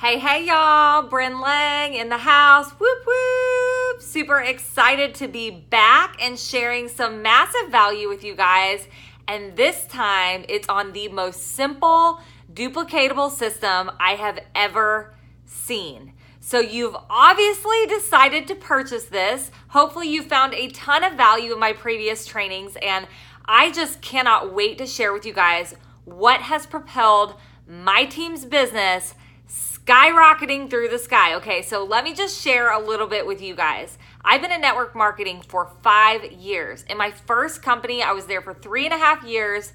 Hey y'all, Bryn Lang in the house, whoop whoop. Super excited to be back and sharing some massive value with you guys. And this time it's on the most simple, duplicatable system I have ever seen. So you've obviously decided to purchase this. Hopefully you found a ton of value in my previous trainings, and I just cannot wait to share with you guys what has propelled my team's business skyrocketing through the sky. Okay, so let me just share a little bit with you guys. I've been in network marketing for 5 years. In my first company, I was there for 3.5 years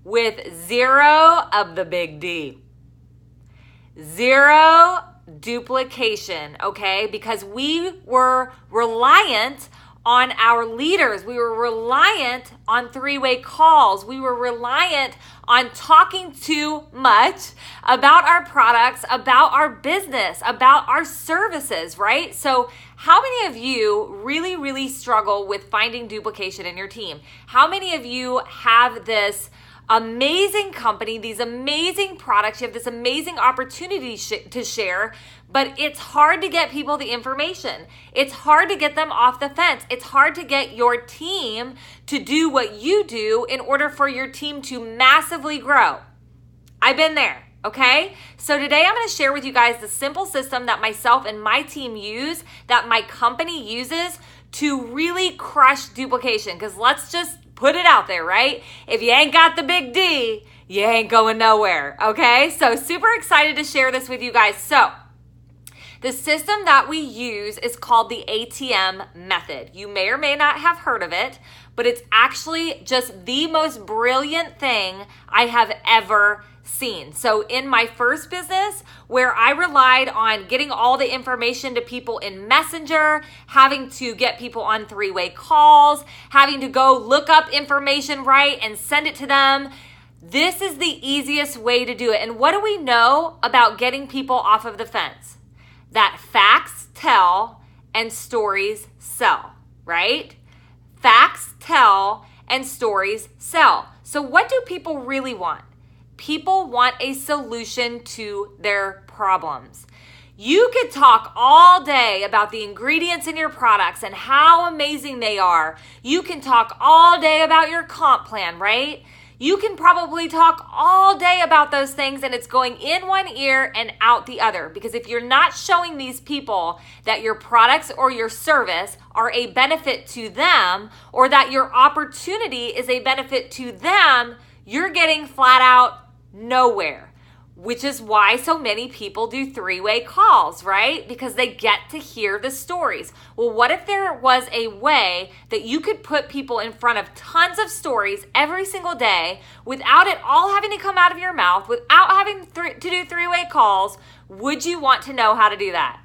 with zero of the big D. Zero duplication, okay? Because we were reliant on our leaders. We were reliant on three-way calls. We were reliant on talking too much about our products, about our business, about our services, right? So how many of you really struggle with finding duplication in your team? How many of you have this amazing company, these amazing products, you have this amazing opportunity to share, but it's hard to get people the information. It's hard to get them off the fence. It's hard to get your team to do what you do in order for your team to massively grow. I've been there, okay? So today I'm going to share with you guys the simple system that myself and my team use, that my company uses to really crush duplication. Because let's just put it out there, right? If you ain't got the big D, you ain't going nowhere, okay? So super excited to share this with you guys. So the system that we use is called the ATM method. You may or may not have heard of it, but it's actually just the most brilliant thing I have ever seen. So in my first business, where I relied on getting all the information to people in Messenger, having to get people on three-way calls, having to go look up information right and send it to them, this is the easiest way to do it. And what do we know about getting people off of the fence? That facts tell and stories sell, right? Facts tell and stories sell. So what do people really want? People want a solution to their problems. You could talk all day about the ingredients in your products and how amazing they are. You can talk all day about your comp plan, right? You can probably talk all day about those things, and it's going in one ear and out the other. Because if you're not showing these people that your products or your service are a benefit to them, or that your opportunity is a benefit to them, you're getting flat out nowhere, which is why so many people do three-way calls, right? Because they get to hear the stories. Well, what if there was a way that you could put people in front of tons of stories every single day without it all having to come out of your mouth, without having to do three-way calls? Would you want to know how to do that?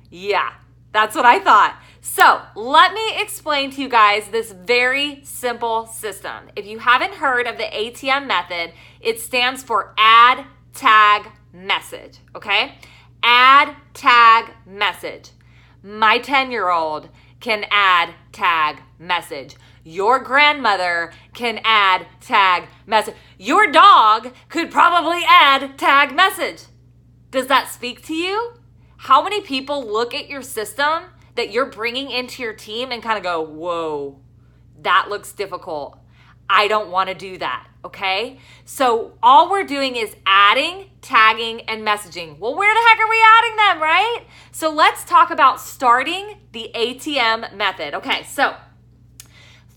Yeah, that's what I thought. So let me explain to you guys this very simple system. If you haven't heard of the ATM method, it stands for add, tag, message, okay? Add, tag, message. My 10-year-old can add, tag, message. Your grandmother can add, tag, message. Your dog could probably add, tag, message. Does that speak to you? How many people look at your system that you're bringing into your team and kind of go, whoa, that looks difficult. I don't want to do that, okay? So all we're doing is adding, tagging, and messaging. Well, where the heck are we adding them, right? So let's talk about starting the ATM method. Okay, so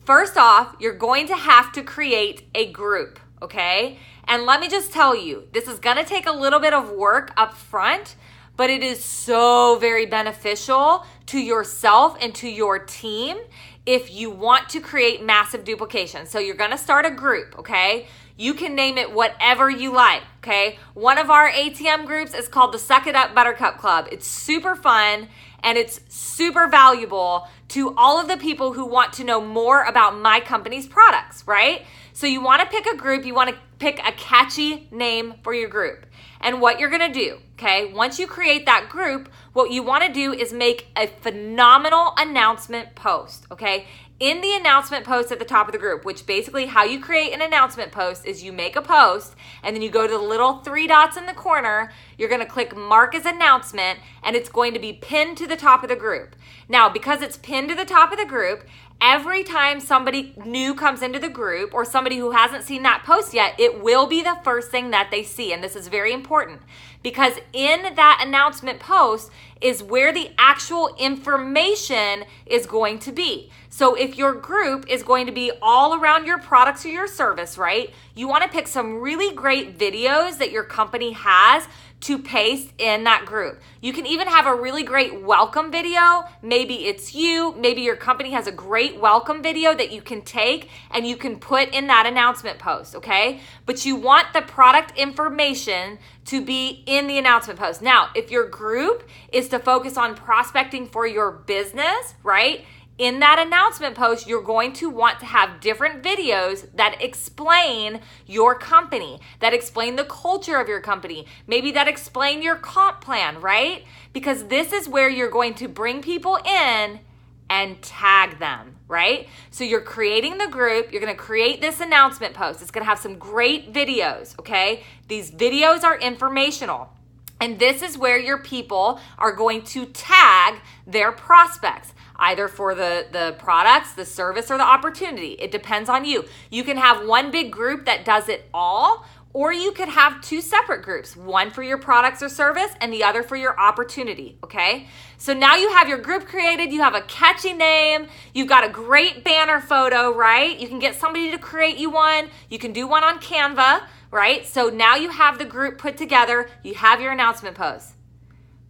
first off, you're going to have to create a group, okay? And let me just tell you, this is going to take a little bit of work up front, but it is so very beneficial to yourself and to your team if you want to create massive duplication. So you're going to start a group, okay? You can name it whatever you like, okay? One of our ATM groups is called the Suck It Up Buttercup Club. It's super fun and it's super valuable to all of the people who want to know more about my company's products, right? So you want to pick a group, you want to pick a catchy name for your group. And what you're going to do, okay, once you create that group, what you want to do is make a phenomenal announcement post, okay? in the announcement post at the top of the group, which basically how you create an announcement post is you make a post and then you go to the little 3 dots in the corner, you're going to click mark as announcement, and it's going to be pinned to the top of the group. Now, because it's pinned to the top of the group, every time somebody new comes into the group or somebody who hasn't seen that post yet, it will be the first thing that they see. And this is very important because in that announcement post is where the actual information is going to be. So if your group is going to be all around your products or your service, right? You want to pick some really great videos that your company has to paste in that group. You can even have a really great welcome video. Maybe it's you, maybe your company has a great welcome video that you can take and you can put in that announcement post, okay? But you want the product information to be in the announcement post. Now, if your group is to focus on prospecting for your business, right? In that announcement post, you're going to want to have different videos that explain your company, that explain the culture of your company, maybe that explain your comp plan, right? Because this is where you're going to bring people in and tag them, right? So you're creating the group, you're gonna create this announcement post. It's gonna have some great videos, okay? These videos are informational. And this is where your people are going to tag their prospects, either for the products, the service, or the opportunity. It depends on you. You can have one big group that does it all, or you could have 2 separate groups, one for your products or service and the other for your opportunity, okay? So now you have your group created, you have a catchy name, you've got a great banner photo, right? You can get somebody to create you one, you can do one on Canva, right? So now you have the group put together, you have your announcement post.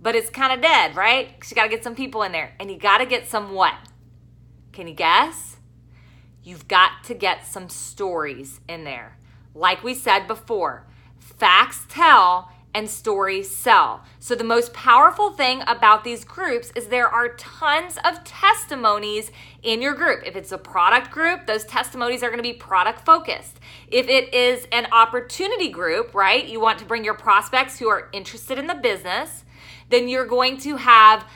But it's kind of dead, right? Because you got to get some people in there. And you got to get some what? Can you guess? You've got to get some stories in there. Like we said before, facts tell and stories sell. So the most powerful thing about these groups is there are tons of testimonies in your group. If it's a product group, those testimonies are going to be product focused. If it is an opportunity group, right, you want to bring your prospects who are interested in the business, then you're going to have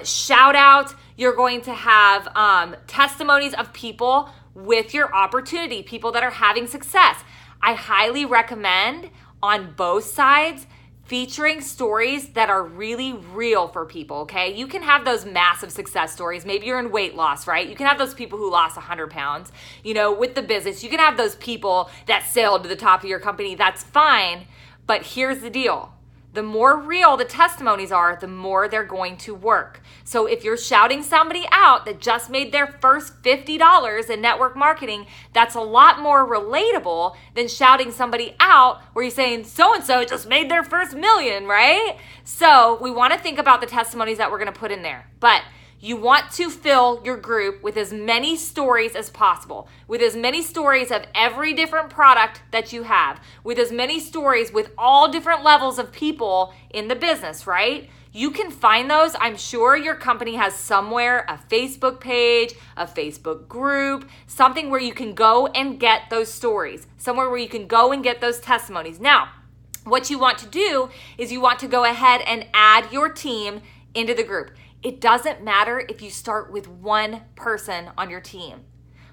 shout outs, you're going to have testimonies of people with your opportunity, people that are having success. I highly recommend on both sides featuring stories that are really real for people, okay? You can have those massive success stories. Maybe you're in weight loss, right? You can have those people who lost 100 pounds, with the business. You can have those people that sailed to the top of your company. That's fine. But here's the deal. The more real the testimonies are, the more they're going to work. So if you're shouting somebody out that just made their first $50 in network marketing, that's a lot more relatable than shouting somebody out where you're saying so-and-so just made their first $1 million, right? So we want to think about the testimonies that we're going to put in there. But you want to fill your group with as many stories as possible, with as many stories of every different product that you have, with as many stories with all different levels of people in the business, right? You can find those. I'm sure your company has somewhere a Facebook page, a Facebook group, something where you can go and get those stories, somewhere where you can go and get those testimonies. Now, what you want to do is you want to go ahead and add your team into the group. It doesn't matter if you start with one person on your team,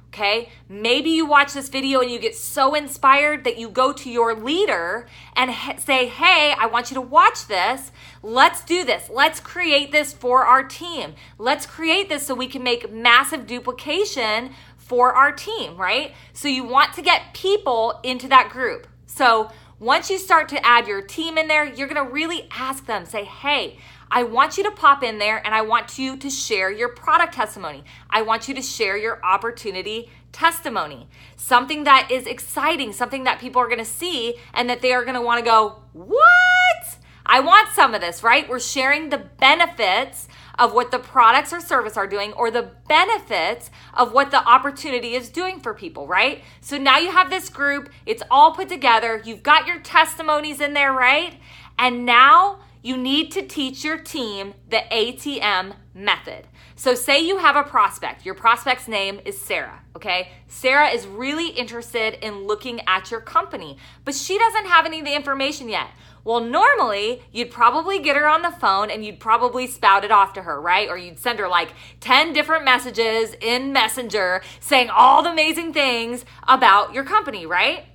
okay? Maybe you watch this video and you get so inspired that you go to your leader and say, hey, I want you to watch this. Let's do this. Let's create this for our team. Let's create this so we can make massive duplication for our team, right? So you want to get people into that group. So once you start to add your team in there, you're going to really ask them, say, hey, I want you to pop in there and I want you to share your product testimony. I want you to share your opportunity testimony. Something that is exciting, something that people are going to see and that they are going to want to go, what? I want some of this, right? We're sharing the benefits of what the products or service are doing or the benefits of what the opportunity is doing for people, right? So now you have this group, it's all put together, you've got your testimonies in there, right? And now you need to teach your team the ATM method. So say you have a prospect. Your prospect's name is Sarah, okay? Sarah is really interested in looking at your company, but she doesn't have any of the information yet. Well, normally you'd probably get her on the phone and you'd probably spout it off to her, right? Or you'd send her like 10 different messages in Messenger saying all the amazing things about your company, right?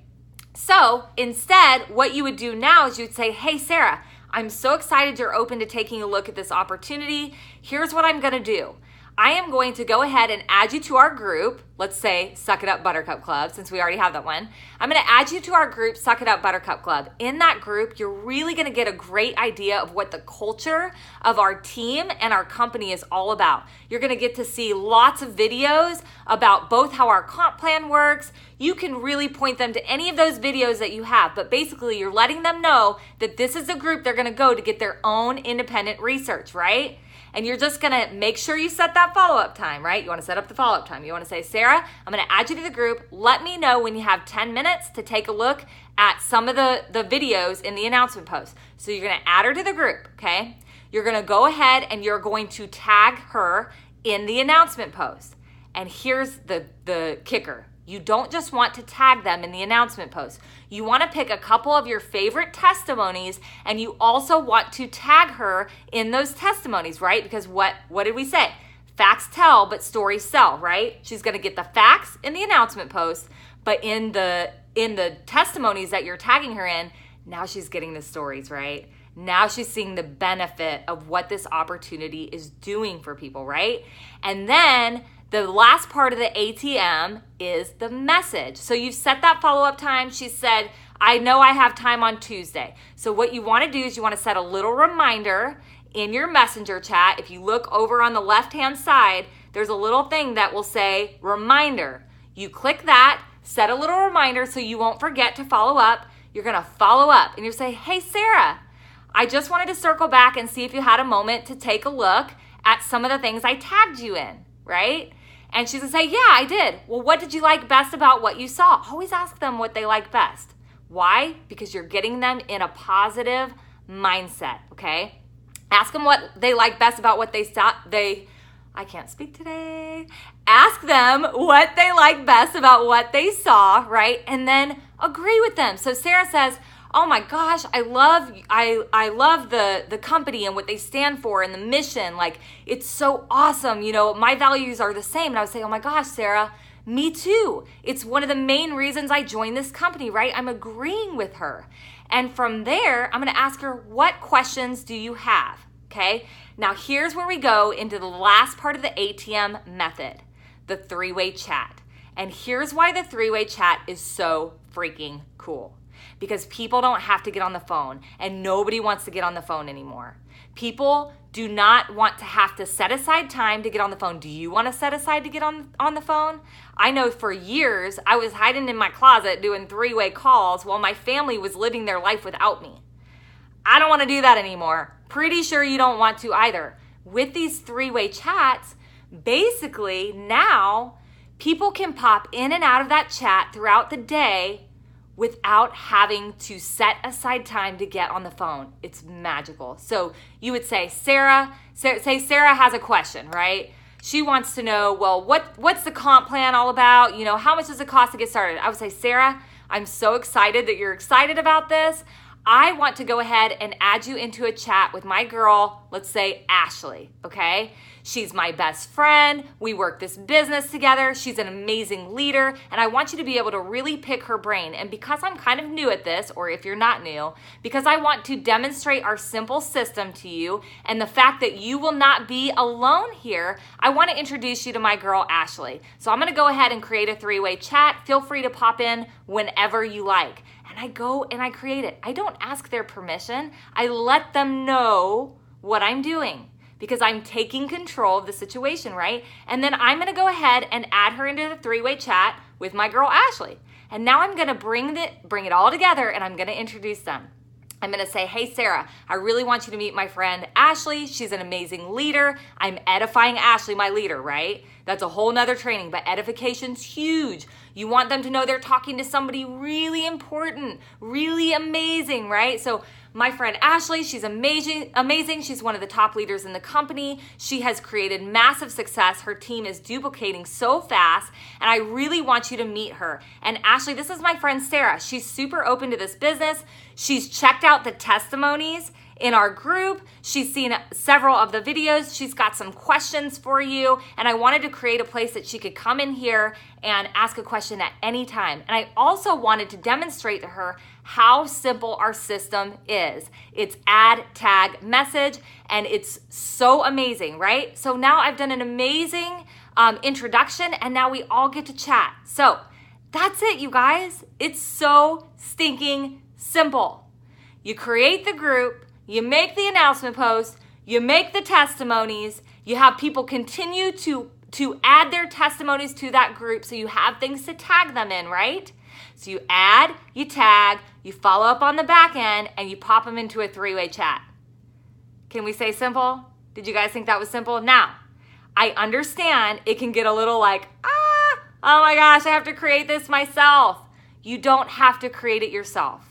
So instead, what you would do now is you'd say, hey, Sarah, I'm so excited you're open to taking a look at this opportunity. Here's what I'm going to do. I am going to go ahead and add you to our group. Let's say Suck It Up Buttercup Club, since we already have that one. I'm going to add you to our group, Suck It Up Buttercup Club. In that group, you're really going to get a great idea of what the culture of our team and our company is all about. You're going to get to see lots of videos about both how our comp plan works. You can really point them to any of those videos that you have, but basically you're letting them know that this is a group they're going to go to get their own independent research, right? And you're just gonna make sure you set that follow-up time, right? You wanna set up the follow-up time. You wanna say, Sarah, I'm gonna add you to the group. Let me know when you have 10 minutes to take a look at some of the videos in the announcement post. So you're gonna add her to the group, okay? You're gonna go ahead and you're going to tag her in the announcement post. And here's the kicker. You don't just want to tag them in the announcement post. You want to pick a couple of your favorite testimonies, and you also want to tag her in those testimonies, right? Because what did we say? Facts tell, but stories sell, right? She's going to get the facts in the announcement post, but in the testimonies that you're tagging her in, now she's getting the stories, right? Now she's seeing the benefit of what this opportunity is doing for people, right? And then the last part of the ATM is the message. So you've set that follow-up time. She said, I know I have time on Tuesday. So what you want to do is you want to set a little reminder in your messenger chat. If you look over on the left-hand side, there's a little thing that will say reminder. You click that, set a little reminder so you won't forget to follow up. You're going to follow up and you say, hey, Sarah, I just wanted to circle back and see if you had a moment to take a look at some of the things I tagged you in, right? And she's going to say, yeah, I did. Well, what did you like best about what you saw? Always ask them what they like best. Why? Because you're getting them in a positive mindset, okay? Ask them what they like best about what they saw. I can't speak today. Ask them what they like best about what they saw, right? And then agree with them. So Sarah says, oh my gosh, I love the company and what they stand for and the mission. Like, it's so awesome. You know, my values are the same. And I would say, oh my gosh, Sarah, me too. It's one of the main reasons I joined this company, right? I'm agreeing with her. And from there, I'm going to ask her, what questions do you have? Okay. Now here's where we go into the last part of the ATM method, the three-way chat. And here's why the three-way chat is so freaking cool. Because people don't have to get on the phone, and nobody wants to get on the phone anymore. People do not want to have to set aside time to get on the phone. Do you want to set aside to get on the phone? I know for years I was hiding in my closet doing three-way calls while my family was living their life without me. I don't want to do that anymore. Pretty sure you don't want to either. With these three-way chats, basically now people can pop in and out of that chat throughout the day without having to set aside time to get on the phone. It's magical. So you would say, Sarah has a question, right? She wants to know, well, what's the comp plan all about? You know, how much does it cost to get started? I would say, Sarah, I'm so excited that you're excited about this. I want to go ahead and add you into a chat with my girl, let's say Ashley, okay? She's my best friend. We work this business together. She's an amazing leader, and I want you to be able to really pick her brain. And because I'm kind of new at this, or if you're not new, because I want to demonstrate our simple system to you and the fact that you will not be alone here, I want to introduce you to my girl, Ashley. So I'm going to go ahead and create a three-way chat. Feel free to pop in whenever you like. And I go and I create it. I don't ask their permission. I let them know what I'm doing, because I'm taking control of the situation, right? And then I'm going to go ahead and add her into the three-way chat with my girl, Ashley. And now I'm going to bring it all together, and I'm going to introduce them. I'm going to say, hey, Sarah, I really want you to meet my friend, Ashley. She's an amazing leader. I'm edifying Ashley, my leader, right? That's a whole nother training, but edification's huge. You want them to know they're talking to somebody really important, really amazing, right? So My friend Ashley, she's amazing. She's one of the top leaders in the company. She has created massive success. Her team is duplicating so fast, and I really want you to meet her. And Ashley, this is my friend Sarah. She's super open to this business. She's checked out the testimonies in our group. She's seen several of the videos. She's got some questions for you. And I wanted to create a place that she could come in here and ask a question at any time. And I also wanted to demonstrate to her how simple our system is. It's add, tag, message, and it's so amazing, right? So now I've done an amazing introduction, and now we all get to chat. So that's it, you guys. It's so stinking simple. You create the group, you make the announcement post, you make the testimonies, you have people continue to add their testimonies to that group so you have things to tag them in, right? So you add, you tag, you follow up on the back end, and you pop them into a three-way chat. Can we say simple? Did you guys think that was simple? Now, I understand it can get a little like, oh my gosh, I have to create this myself. You don't have to create it yourself.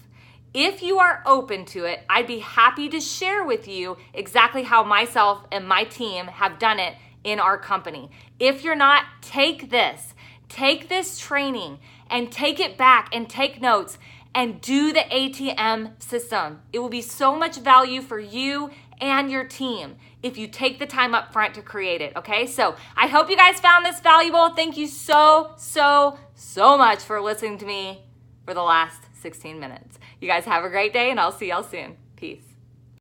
If you are open to it, I'd be happy to share with you exactly how myself and my team have done it in our company. If you're not, take this training and take it back and take notes and do the ATM system. It will be so much value for you and your team if you take the time up front to create it, okay? So I hope you guys found this valuable. Thank you so much for listening to me for the last 16 minutes. You guys have a great day, and I'll see y'all soon. Peace.